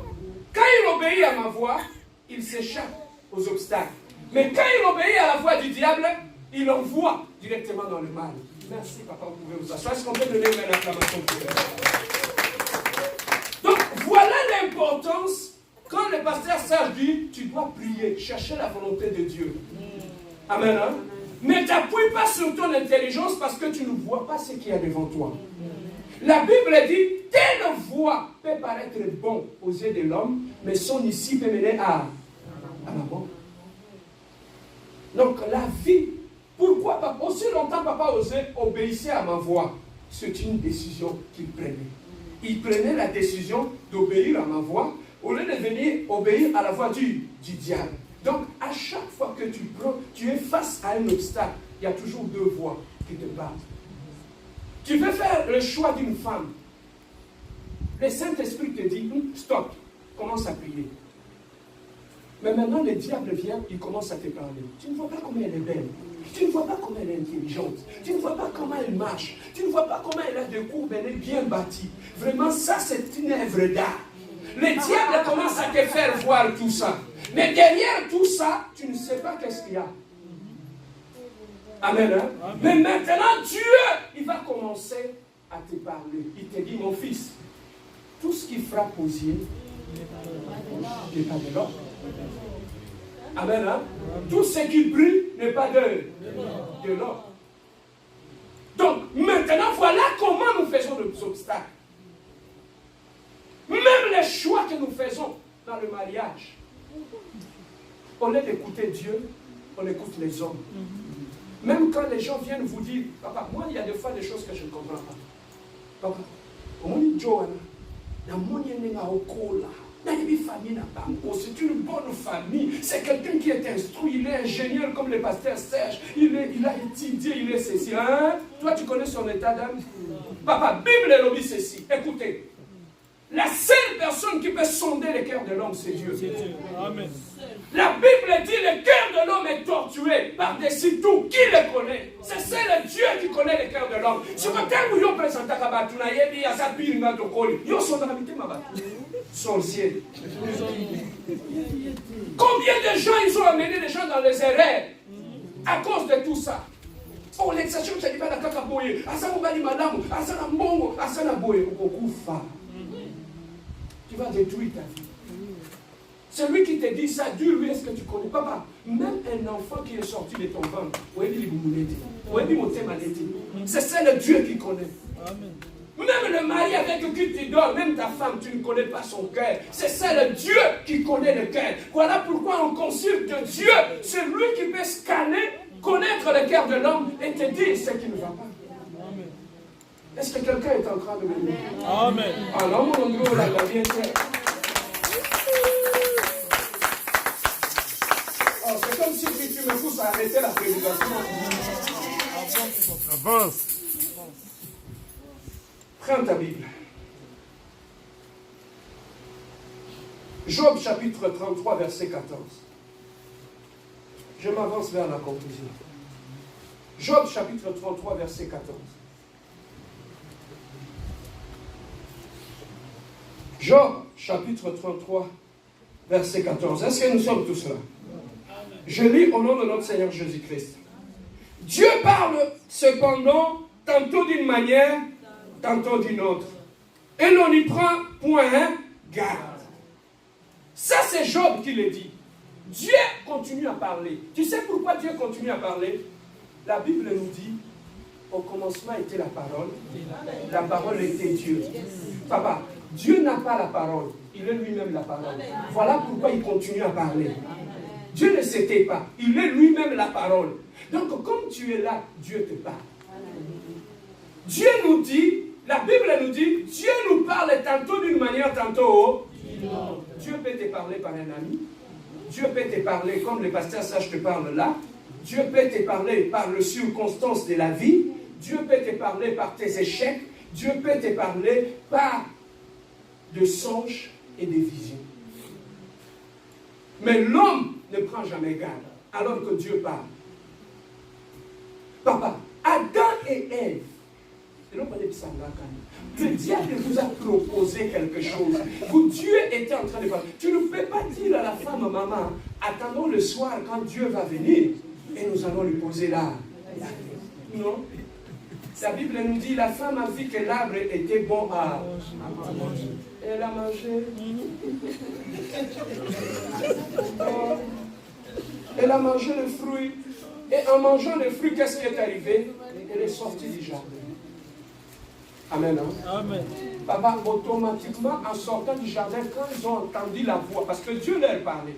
[SPEAKER 1] Quand il obéit à ma voix, il s'échappe aux obstacles. Mais quand il obéit à la voix du diable, il envoie directement dans le mal. Merci, papa, vous pouvez vous asseoir. Est-ce qu'on peut donner une acclamation pour lui? Donc, voilà l'importance. Quand le pasteur sage dit, tu dois prier, chercher la volonté de Dieu. Amen. Hein? Ne t'appuie pas sur ton intelligence parce que tu ne vois pas ce qu'il y a devant toi. La Bible dit, telle voie peut paraître bon aux yeux de l'homme, mais son issue peut mener à la mort. Donc la vie, pourquoi papa, aussi longtemps Papa Osé obéissait à ma voix, c'est une décision qu'il prenait. Il prenait la décision d'obéir à ma voix au lieu de venir obéir à la voix du diable. Donc à chaque fois que tu es face à un obstacle, il y a toujours deux voix qui te battent. Tu veux faire le choix d'une femme. Le Saint-Esprit te dit, stop, commence à prier. Mais maintenant, le diable vient, il commence à te parler. Tu ne vois pas comment elle est belle. Tu ne vois pas comment elle est intelligente. Tu ne vois pas comment elle marche. Tu ne vois pas comment elle a des courbes, elle est bien bâtie. Vraiment, ça, c'est une œuvre d'art. Le diable commence à te faire voir tout ça. Mais derrière tout ça, tu ne sais pas qu'est-ce qu'il y a. Amen. Hein? Amen. Mais maintenant, Dieu, il va commencer à te parler. Il te dit, mon fils, tout ce qui frappe aux yeux n'est pas de l'or. Amen. Hein? Tout ce qui brille n'est pas de l'or. Donc, maintenant, voilà comment nous faisons les obstacles. Même les choix que nous faisons dans le mariage. Au lieu d'écouter Dieu, on écoute les hommes. Même quand les gens viennent vous dire, papa, moi, il y a des fois des choses que je ne comprends pas. Papa, on dit Joanna, la monia n'est pas au cola. N'a pas famille Nabango, c'est une bonne famille. C'est quelqu'un qui est instruit, il est ingénieur comme le pasteur Serge. Il a étudié, il est ceci. Hein? Toi, tu connais son état d'âme? Papa, Bible est lobby ceci. Écoutez. La seule personne qui peut sonder le cœur de l'homme, c'est Dieu.
[SPEAKER 2] Amen.
[SPEAKER 1] La Bible dit le cœur de l'homme est tortué par-dessus tout. Qui le connaît? C'est le Dieu qui connaît le cœur de l'homme. Si vous avez présenté à Kabatuna, il y a sa pire dans ton col. Il y a son habité, ma bâtue. Sorcier. Combien de gens ils ont amené les gens dans les erreurs à cause de tout ça? Oh, l'exception, tu as dit, la kakaboye, asana mbali madamu, asana mbongo, asana boye, ukukufa. Tu vas détruire ta vie. Celui qui te dit ça, Dieu, lui, est-ce que tu connais? Papa, même un enfant qui est sorti de ton ventre, c'est ça le Dieu qui connaît.
[SPEAKER 2] Amen.
[SPEAKER 1] Même le mari avec qui tu dors, même ta femme, tu ne connais pas son cœur. C'est ça le Dieu qui connaît le cœur. Voilà pourquoi on consulte Dieu. C'est lui qui peut scanner, connaître le cœur de l'homme et te dire ce qui ne va pas. Est-ce que quelqu'un est en train de me dire?
[SPEAKER 2] Amen.
[SPEAKER 1] Alors, mon Dieu, la vie est terre. Oh, c'est comme si tu me pousses à arrêter la prédication.
[SPEAKER 2] Avance.
[SPEAKER 1] Prends ta Bible. Job chapitre 33, verset 14. Je m'avance vers la conclusion. Job chapitre 33, verset 14. Job chapitre 33, verset 14. Est-ce que nous sommes tous là? Je lis au nom de notre Seigneur Jésus-Christ. Dieu parle cependant tantôt d'une manière, tantôt d'une autre. Et l'on n'y prend point garde. Ça, c'est Job qui le dit. Dieu continue à parler. Tu sais pourquoi Dieu continue à parler? La Bible nous dit, au commencement était la parole. La parole était Dieu. Papa, Dieu n'a pas la parole. Il est lui-même la parole. Voilà pourquoi il continue à parler. Dieu ne s'était pas. Il est lui-même la parole. Donc, comme tu es là, Dieu te parle. Dieu nous dit, la Bible nous dit, Dieu nous parle tantôt d'une manière, tantôt d'une autre. Dieu peut te parler par un ami. Dieu peut te parler comme le pasteur Sage te parle là. Dieu peut te parler par les circonstances de la vie. Dieu peut te parler par tes échecs. Dieu peut te parler par de songes et des visions. Mais l'homme ne prend jamais garde, alors que Dieu parle. Papa, Adam et Ève, le diable vous a proposé quelque chose. Dieu était en train de parler. Tu ne peux pas dire à la femme, maman, attendons le soir quand Dieu va venir et nous allons lui poser là. Non. La Bible nous dit, la femme a vu que l'arbre était bon à manger. Elle a mangé. Elle a mangé le fruit. Et en mangeant le fruit, qu'est-ce qui est arrivé? Elle est sortie du jardin. Amen. Hein?
[SPEAKER 2] Amen.
[SPEAKER 1] Papa, automatiquement, en sortant du jardin, quand ils ont entendu la voix, parce que Dieu leur parlait,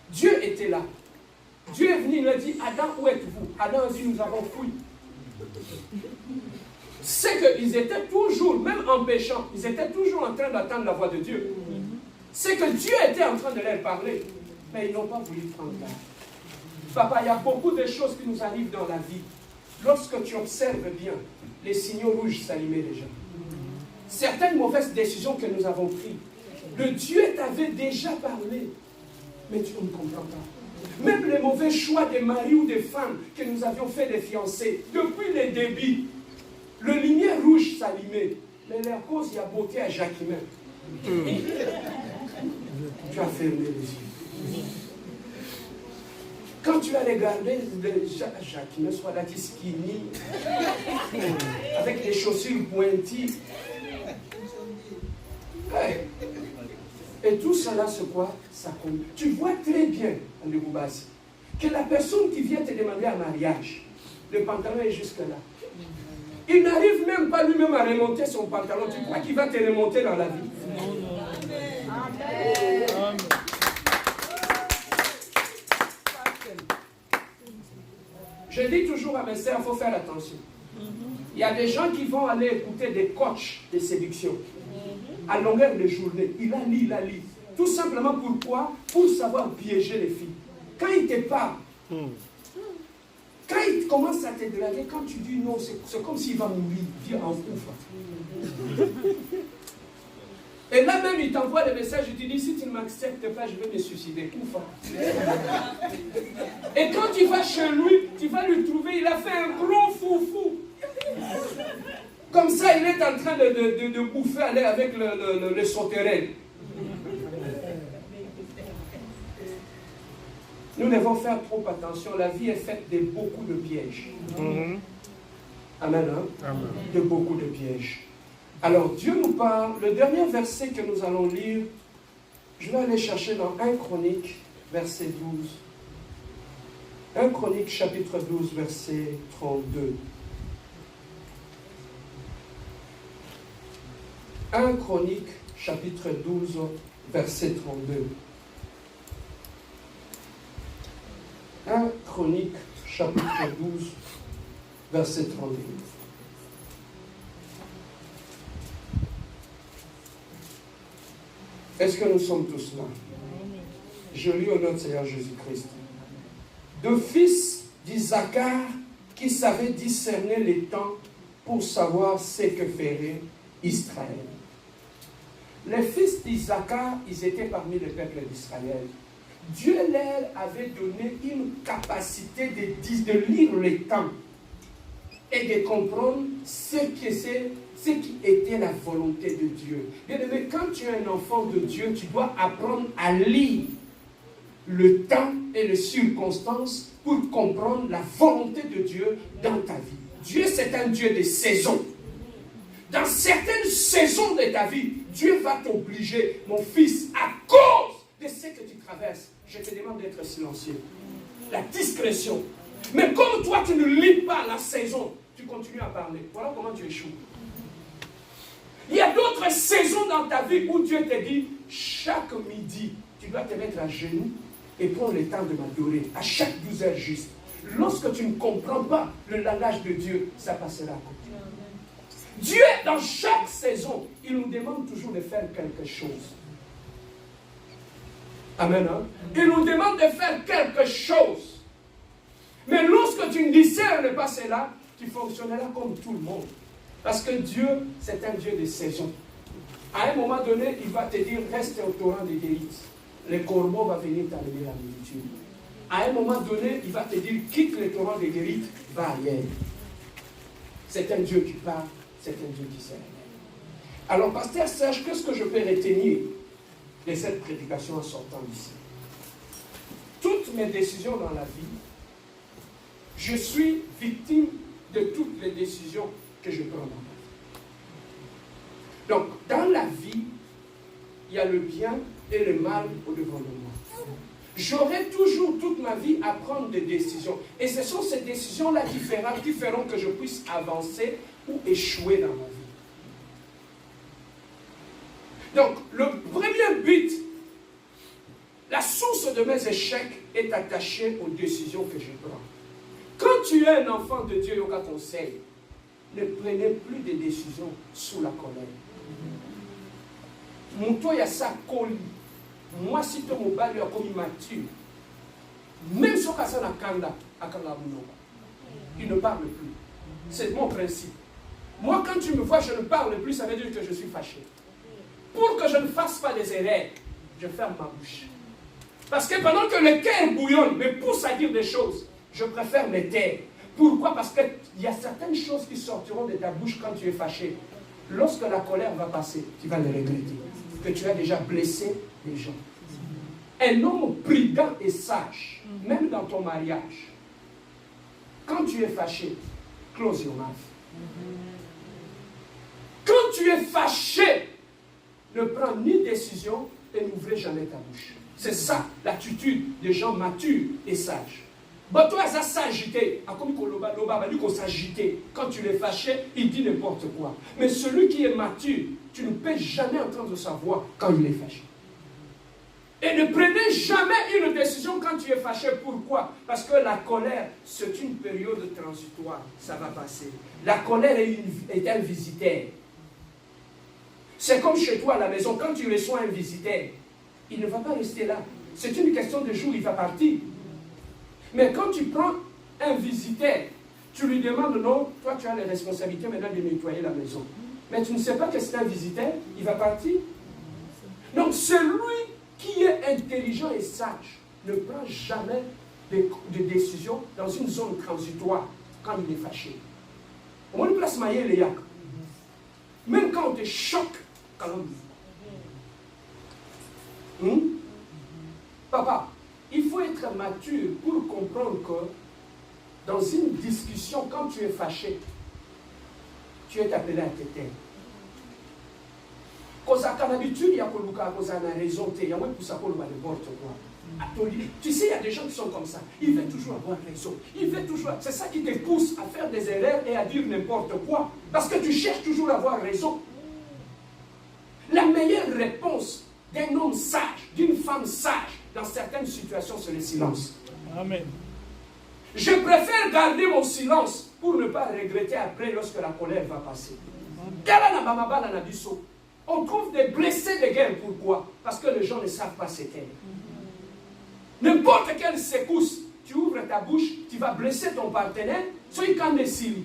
[SPEAKER 1] Dieu était là. Dieu est venu, il a dit, Adam, où êtes-vous? Adam a dit, nous avons fui. C'est qu'ils étaient toujours, même en péchant, ils étaient toujours en train d'attendre la voix de Dieu. C'est que Dieu était en train de leur parler, mais ils n'ont pas voulu prendre garde. Papa, il y a beaucoup de choses qui nous arrivent dans la vie. Lorsque tu observes bien, les signaux rouges s'allumaient déjà. Certaines mauvaises décisions que nous avons prises, le Dieu t'avait déjà parlé, mais tu ne comprends pas. Même les mauvais choix des maris ou des femmes que nous avions fait des fiancés, depuis les débuts, le lumière rouge s'allumait, mais leur cause, il y a beauté à Jacquemin. Tu as fermé les yeux. Quand tu as regardé Jacquemin, soit là qui skinny, avec des chaussures pointues, et tout cela, c'est quoi? Ça compte. Tu vois très bien, Andeboubasi, que la personne qui vient te demander un mariage, le pantalon est jusque là. Il n'arrive même pas lui-même à remonter son pantalon. Tu crois qu'il va te remonter dans la vie? Amen. Je dis toujours à mes sœurs, il faut faire attention. Il y a des gens qui vont aller écouter des coachs de séduction à longueur de journée. Il a lu. Tout simplement pourquoi? Pour savoir piéger les filles. Quand il te parle, quand il commence à te draguer, quand tu dis non, c'est comme s'il va mourir, dire en ouf. Et là même, il t'envoie des messages, il te dit, si tu ne m'acceptes pas, je vais me suicider. Ouf. Et quand tu vas chez lui, tu vas lui trouver, il a fait un gros foufou. Comme ça, il est en train de bouffer aller avec le sauterelle. Nous devons faire trop attention. La vie est faite de beaucoup de pièges. Amen. Hein? Amen. De beaucoup de pièges. Alors, Dieu nous parle. Le dernier verset que nous allons lire, je vais aller chercher dans 1 Chronique, verset 12. 1 Chronique, chapitre 12, verset 32. 1 Chronique, chapitre 12, verset 32. 1 Chronique, chapitre 12, verset 32. Est-ce que nous sommes tous là? Je lis au nom de Seigneur Jésus-Christ. De fils d'Isaacar qui savait discerner les temps pour savoir ce que ferait Israël. Les fils d'Isaacar, ils étaient parmi les peuples d'Israël. Dieu leur avait donné une capacité de lire les temps et de comprendre ce qui était la volonté de Dieu. Bien-aimé, quand tu es un enfant de Dieu, tu dois apprendre à lire le temps et les circonstances pour comprendre la volonté de Dieu dans ta vie. Dieu, c'est un Dieu de saisons. Dans certaines saisons de ta vie, Dieu va t'obliger, mon fils, à cause de ce que tu traverses. Je te demande d'être silencieux. La discrétion. Mais comme toi, tu ne lis pas la saison, tu continues à parler. Voilà comment tu échoues. Il y a d'autres saisons dans ta vie où Dieu te dit, chaque midi, tu dois te mettre à genoux et prendre le temps de m'adorer. À chaque 12 heures juste. Lorsque tu ne comprends pas le langage de Dieu, ça passera à côté. Dieu, dans chaque saison, il nous demande toujours de faire quelque chose. Amen. Hein? Il nous demande de faire quelque chose. Mais lorsque tu ne discernes pas cela, tu fonctionneras comme tout le monde. Parce que Dieu, c'est un Dieu de saison. À un moment donné, il va te dire, reste au torrent des délices. Le corbeau va venir t'amener la nourriture. À un moment donné, il va te dire, quitte le torrent des délices, va ailleurs. C'est un Dieu qui parle, c'est un Dieu qui sait. Alors, pasteur Serge, qu'est-ce que je peux retenir de cette prédication en sortant d'ici? Toutes mes décisions dans la vie, je suis victime de toutes les décisions que je prends dans ma vie. Donc, dans la vie, il y a le bien et le mal au-devant de moi. J'aurai toujours toute ma vie à prendre des décisions. Et ce sont ces décisions-là qui feront que je puisse avancer ou échouer dans ma vie. Donc, le premier but, la source de mes échecs est attachée aux décisions que je prends. Quand tu es un enfant de Dieu, il y a un conseil. Ne prenez plus de décisions sous la colère. Mouton, il y a ça colis. Moi, si tu me bats, il y a comme mature. Même si on a ça dans Kanda, il ne parle plus. C'est mon principe. Moi, quand tu me vois, je ne parle plus, ça veut dire que je suis fâché. Pour que je ne fasse pas des erreurs, je ferme ma bouche. Parce que pendant que le cœur bouillonne, me pousse à dire des choses, je préfère me taire. Pourquoi? Parce qu'il y a certaines choses qui sortiront de ta bouche quand tu es fâché. Lorsque la colère va passer, tu vas le regretter. Que tu as déjà blessé les gens. Un homme prudent et sage, même dans ton mariage, quand tu es fâché, close your mouth. Quand tu es fâché, ne prends ni décision et n'ouvrez jamais ta bouche. C'est ça l'attitude des gens matures et sages. Bon, toi, ça s'agiter. Quand tu l'es fâché, il dit n'importe quoi. Mais celui qui est mature, tu ne peux jamais entendre sa voix quand il est fâché. Et ne prenez jamais une décision quand tu es fâché. Pourquoi? Parce que la colère, c'est une période transitoire. Ça va passer. La colère est un visiteur. C'est comme chez toi à la maison, quand tu reçois un visiteur, il ne va pas rester là. C'est une question de jour, il va partir. Mais quand tu prends un visiteur, tu lui demandes, non, toi tu as les responsabilités maintenant de nettoyer la maison. Mais tu ne sais pas que c'est un visiteur, il va partir. Donc celui qui est intelligent et sage ne prend jamais de décision dans une zone transitoire quand il est fâché. On va place mailler les yak. Même quand on te choque, quand on Papa, il faut être mature pour comprendre que dans une discussion, quand tu es fâché, tu es appelé à te taire. Quand tu as l'habitude, il y a raison, il y a pour ça pour n'importe quoi. Tu sais, il y a des gens qui sont comme ça. Ils veulent toujours avoir raison. Ils veulent toujours. C'est ça qui te pousse à faire des erreurs et à dire n'importe quoi. Parce que tu cherches toujours à avoir raison. La meilleure réponse d'un homme sage, d'une femme sage, dans certaines situations, c'est le silence.
[SPEAKER 2] Amen.
[SPEAKER 1] Je préfère garder mon silence pour ne pas regretter après lorsque la colère va passer. On trouve des blessés de guerre. Pourquoi? Parce que les gens ne savent pas se taire. N'importe quelle secousse, tu ouvres ta bouche, tu vas blesser ton partenaire, sois quand il Syrie.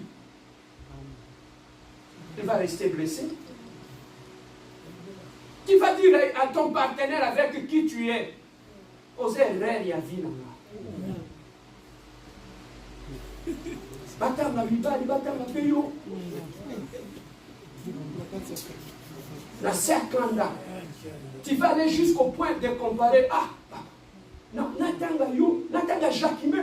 [SPEAKER 1] Il va rester blessé. Tu vas dire à ton partenaire avec qui tu es, oser rire, il y a vie là. Batama bibali, batama peyo. La sercanda. Tu vas aller jusqu'au point de comparer. Ah, non, Natanga yo, Natanga Jacquime.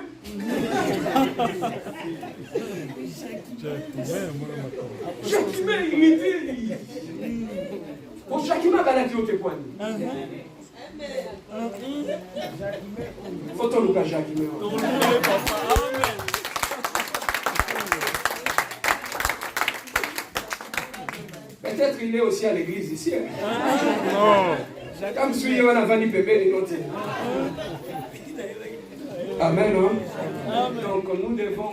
[SPEAKER 1] Jacquime, il est dit. Pour Jacquime, il a dit au point. Faut-on nous cacher Jacquime? Peut-être il est aussi à l'église ici. Non. Comme celui on a vendu bébé les notes. Amen. Donc nous devons,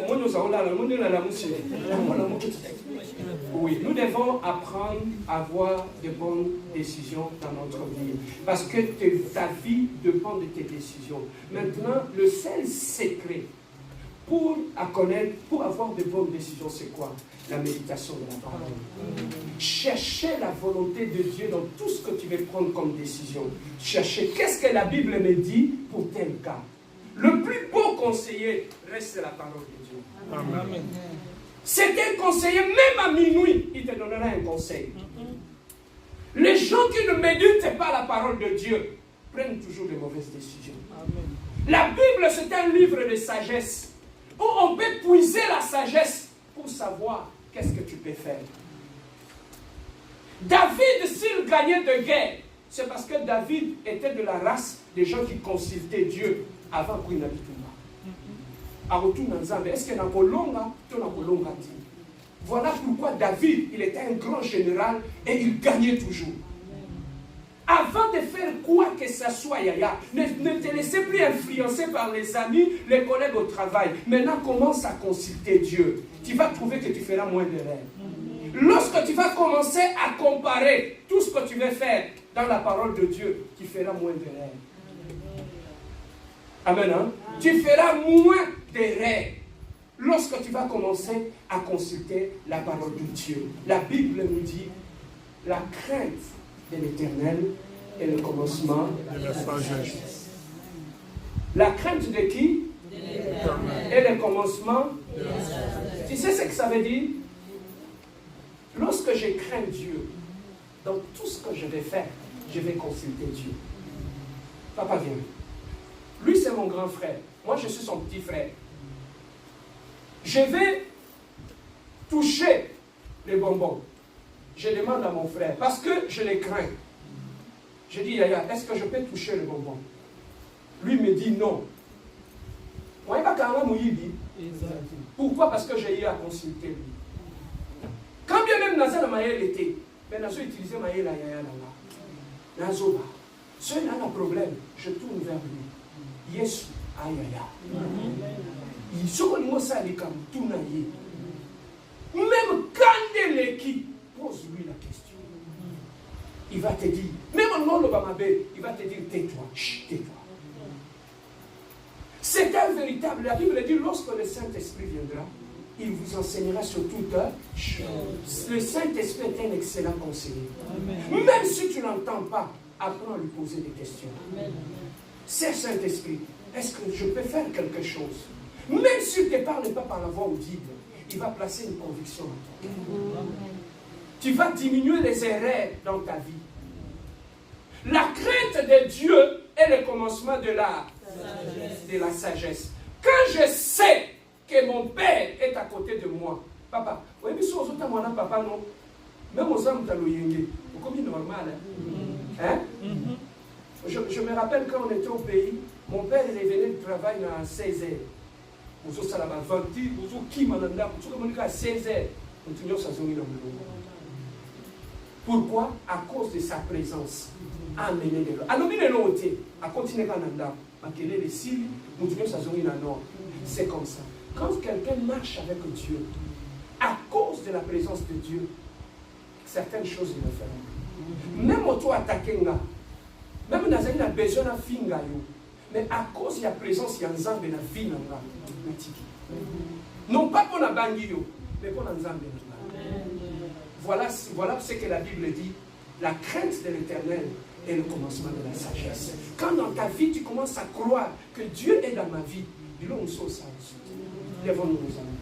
[SPEAKER 1] oui, nous devons apprendre à avoir de bonnes décisions dans notre vie. Parce que ta vie dépend de tes décisions. Maintenant, le seul secret pour avoir de bonnes décisions, c'est quoi? La méditation de la parole. Chercher la volonté de Dieu dans tout ce que tu veux prendre comme décision. Chercher qu'est-ce que la Bible me dit pour tel cas. Le plus beau conseiller reste la parole de Dieu. Amen. C'est un conseiller, même à minuit, il te donnera un conseil. Les gens qui ne méditent pas la parole de Dieu prennent toujours de mauvaises décisions. Amen. La Bible, c'est un livre de sagesse où on peut puiser la sagesse pour savoir qu'est-ce que tu peux faire. David, s'il gagnait de guerre, c'est parce que David était de la race des gens qui consultaient Dieu avant qu'il n'habite pas. Est-ce que voilà pourquoi David, il était un grand général et il gagnait toujours. Avant de faire quoi que ce soit, Yaya, ne te laissez plus influencer par les amis, les collègues au travail. Maintenant, commence à consulter Dieu. Tu vas trouver que tu feras moins d'erreurs. Lorsque tu vas commencer à comparer tout ce que tu veux faire dans la parole de Dieu, tu feras moins d'erreurs. Amen. Hein? Tu feras moins d'erreurs lorsque tu vas commencer à consulter la parole de Dieu. La Bible nous dit la crainte de l'Éternel est le commencement de la sagesse. La crainte de qui? Est le commencement de la sagesse. Tu sais ce que ça veut dire? Lorsque je crains Dieu, dans tout ce que je vais faire, je vais consulter Dieu. Papa vient. Lui, c'est mon grand frère. Moi, je suis son petit frère. Je vais toucher les bonbons. Je demande à mon frère, parce que je les crains. Je dis, Yaya, est-ce que je peux toucher le bonbon? Lui me dit non. Pourquoi? Parce que j'ai eu à consulter lui. Quand bien même Nazar Maël était, mais Nazar utilisait Maël la Yaya là. Nazoba. Ceux qui ont un problème, je tourne vers lui. Yesu, Ayaya. Il se connaît ça, les comme tout naïe. Même quand l'équipe pose-lui la question. Il va te dire, même il va te dire tais-toi, tais-toi. C'est un véritable, la Bible dit, lorsque le Saint-Esprit viendra, il vous enseignera sur toute chose. Le Saint-Esprit est un excellent conseiller. Amen. Même si tu n'entends pas, apprends à lui poser des questions. C'est Saint-Esprit, est-ce que je peux faire quelque chose? Même s'il ne te parle pas par la voix audible, il va placer une conviction en toi. Tu vas diminuer les erreurs dans ta vie. La crainte de Dieu est le commencement de la sagesse. Quand je sais que mon Père est à côté de moi, papa, oui, mais si on a papa, non, même aux hommes, c'est comme normal. Hein? Je me rappelle quand on était au pays, mon père il venait du travail à 16h. Vous avez 20 vous qui m'a à 16h. Pourquoi? À cause de sa présence. Amener de l'eau. Alors, il est à continuer à nanda. C'est comme ça. Quand quelqu'un marche avec Dieu, à cause de la présence de Dieu, certaines choses il le feront. Même auto-attaquer, même dans un besoin de finga, mais à cause de la présence, il y a un zambé dans la vie. Non pas pour la bangi, mais pour la zambé. Voilà ce que la Bible dit. La crainte de l'Éternel est le commencement de la sagesse. Quand dans ta vie, tu commences à croire que Dieu est dans ma vie, lèvons-nous nos amis.